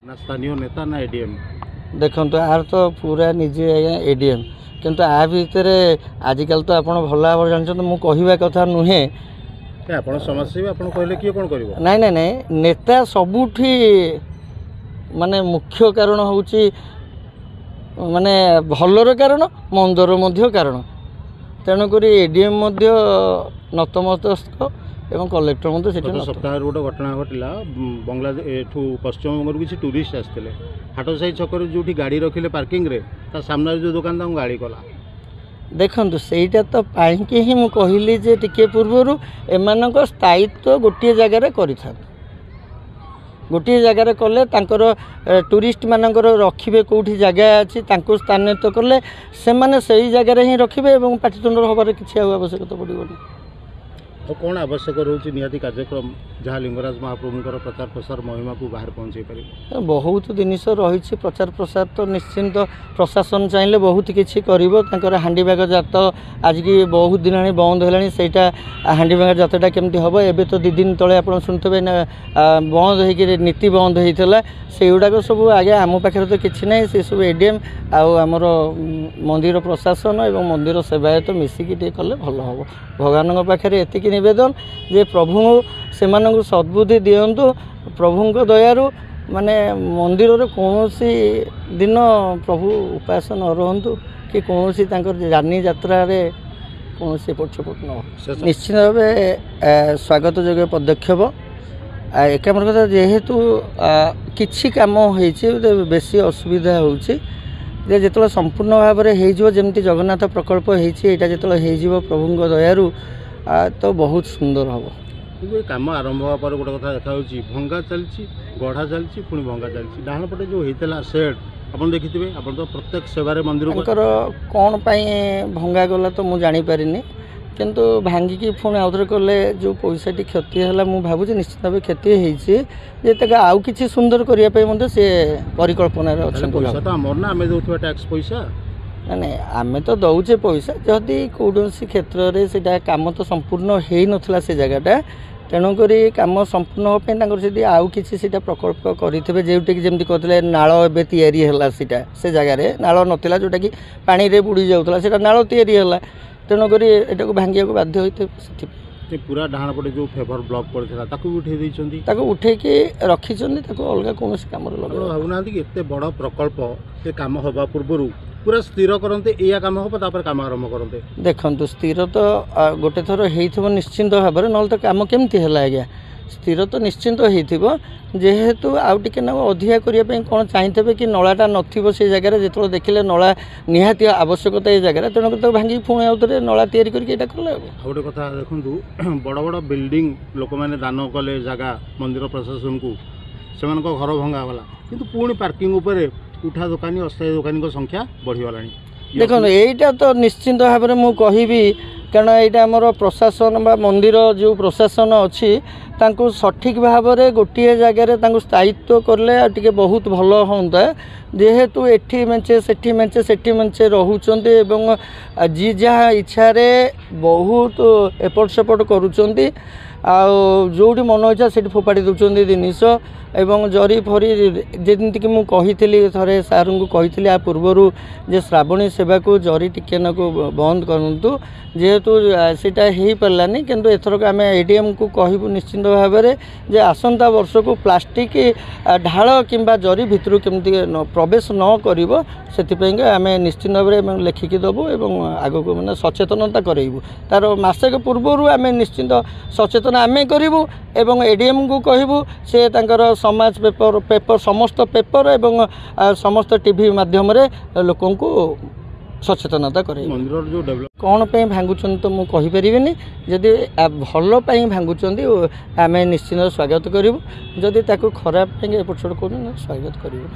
ना स्थानीय नेता ना एडीएम देखो यार तो पूरा निजे एडीएम किंतु आ भितर आजिकल तो आप भल भाव जानते मुझे कहवा कथा नुहे आपण समस्या आपण कहले किए कोन करिवो नाई नाई नाई नेता सबुठी माने मुख्य कारण होची माने भलर कारण मंदर मध्य कारण तेणुक एडीएम नतमस्तक एवं कलेक्टर मध्य सप्ताह गोटे घटना घटला बांग्लादेश एठू पश्चिम बंग किसी टूरिस्ट आसते हाटसाई छक जो गाड़ी रखिले पार्किंग रे ता सामने जो दुकान गाड़ी कला देखु सेटा तो पाई ही मुझे कहली जे टिके पूर्वर एम स्थायित्व गोटे जगार कर गोटे जगार कले टूरिस्ट मानकर रखिए कौटी जगह अच्छी स्थानित कले से जगार ही रखिए पाटितुंड हबार किसी आवश्यकता पड़ोनी तो कौन आवश्यक रोचे निहाती कार्यक्रम जहाँ लिंगराज महाप्रभुंर प्रचार प्रसार महिमा को बाहर पहुँचे पारे बहुत जिनस रही प्रचार प्रसार तो निश्चिंत प्रशासन चाहिए बहुत किसी कर हांडीबाग जात आज की बहुत दिन बंद है हांडीबाग जातटा केमती हम एवं तो 2 दिन तले आप शुणुवे बंद हो नीति बंद होता से गुड़ाक सब आगे आम पाखे तो किसी ना से सब एडीएम आमर मंदिर प्रशासन और मंदिर सेवायत मिसिकी कले भल हम भगवान पाखे एतिक निवेदन जे प्रभु से सद्बुद्धि दिंतु प्रभु दयारू माने मंदिर रे कौन दिन प्रभु उपास न रुहतु कि कौन जानी यात्रा रे कौन एपट न निश्चित भाव स्वागत योग्य पदक्षेप एक नंबर कथा जेहेतु किछि काम होइछि बेसी असुविधा होउछि जो संपूर्ण भाव में होमती जगन्नाथ प्रकल्प होता जो प्रभु दयारू तो बहुत सुंदर हम ये कम आरंभ होगा पर गोटे कथा देखा भंगा चलती गढ़ा चलती पुणी भंगा चलती डाण पटे जो होता सेड आप देखिए आप तो प्रत्येक सेवार मंदिर कौन भंगा गला तो मुझे जापर किंतु भांगिकी पुणी आउे कले जो पैसा क्षति है मुझे भावुँ निश्चित भाव क्षति होती आउ कि सुंदर करने से परिकल्पना अच्छा टैक्स पैसा ना आम तो दौचे पैसा जदि कौन क्षेत्र में कम तो संपूर्ण हो नाला से जगहटा तेणुक कम संपूर्ण होगी आउ कि प्रकल्प करेंगे जोटि जमी कहते नाल एवं से जगार नाल नाला जोटा कि पानी रे बुड़ी जाऊला से नाल या तेणुक यहाँ को भांगा को बाध्य होते पूरा डाण पटे जो फेवर ब्लॉक पड़ता उठे रखी अलग कौन कम भावुना कि एत बड़ प्रकल्प से कम हवा पूर्व पूरा स्थिर करते या कम हम कम आरंभ करते देखु स्थिर तो गोटे थर हो निश्चिंत भाव में ना तो कम केमती है आज्ञा स्थिर तो निश्चिंत हो जेहेतु आउ टे अधिका करने कौन चाहिए कि नलाटा नथिबो से जगह जो देखिले नला निहाती आवश्यकता ये जगह तेणुक तो भांगी पुणी आउे नला तैयारी करके कले गोटे कथा देखु बड़ बड़ बिल्डिंग लोक मैंने दान कले जगह मंदिर प्रशासन को से घर भंगागला कि पुणी पार्किंग उपर उठा दुकानी अस्थायी दुकानी संख्या बढ़ीगला देखो यहीटा तो निश्चिंत भाव में मुझे कहबी कारण यहाँ आमर प्रशासन बा मंदिर जो प्रशासन अच्छी सठिक भाव में गोटे जगार स्थायित्व कले टे बहुत भल होता जेहेतु एठी मेचे सेठी मेचे रोचंती एवं जी जहाँ इच्छा बहुत एपट सेपट करुँच जोटी मन इच्छा से फोपाड़ी दूसरी जिनस एवं जरी फरी जमीक मुझे थे सार को कही आ पूर्वर जे श्रावणी सेवा को जरी टिके नाकु बंद करूँ जेहेतु सेटा हो पारानी किंतु एथरक आम एडीएम को कहबू निश्चिंत भाव में जे आसंता वर्ष को प्लास्टिक ढाल किंबा जरी भितर केमती प्रवेश न कर आम निश्चिंत भाव में लेखिकी देवु एवं आग को मैंने सचेतनता करेबू तार मसेक पूर्वर आम निश्चिंत सचेतन आम करूँ एवं एडीएम को कहबू से समाज पेपर समस्त पेपर एवं समस्त टीवी माध्यम लोक सचेतनता करे कौन पे भांगुचन तो मुझे कहीपरि जदि भल भांगुंट आम निश्चित स्वागत करूँ जदि खराब एपट सेपट कर स्वागत करूँ।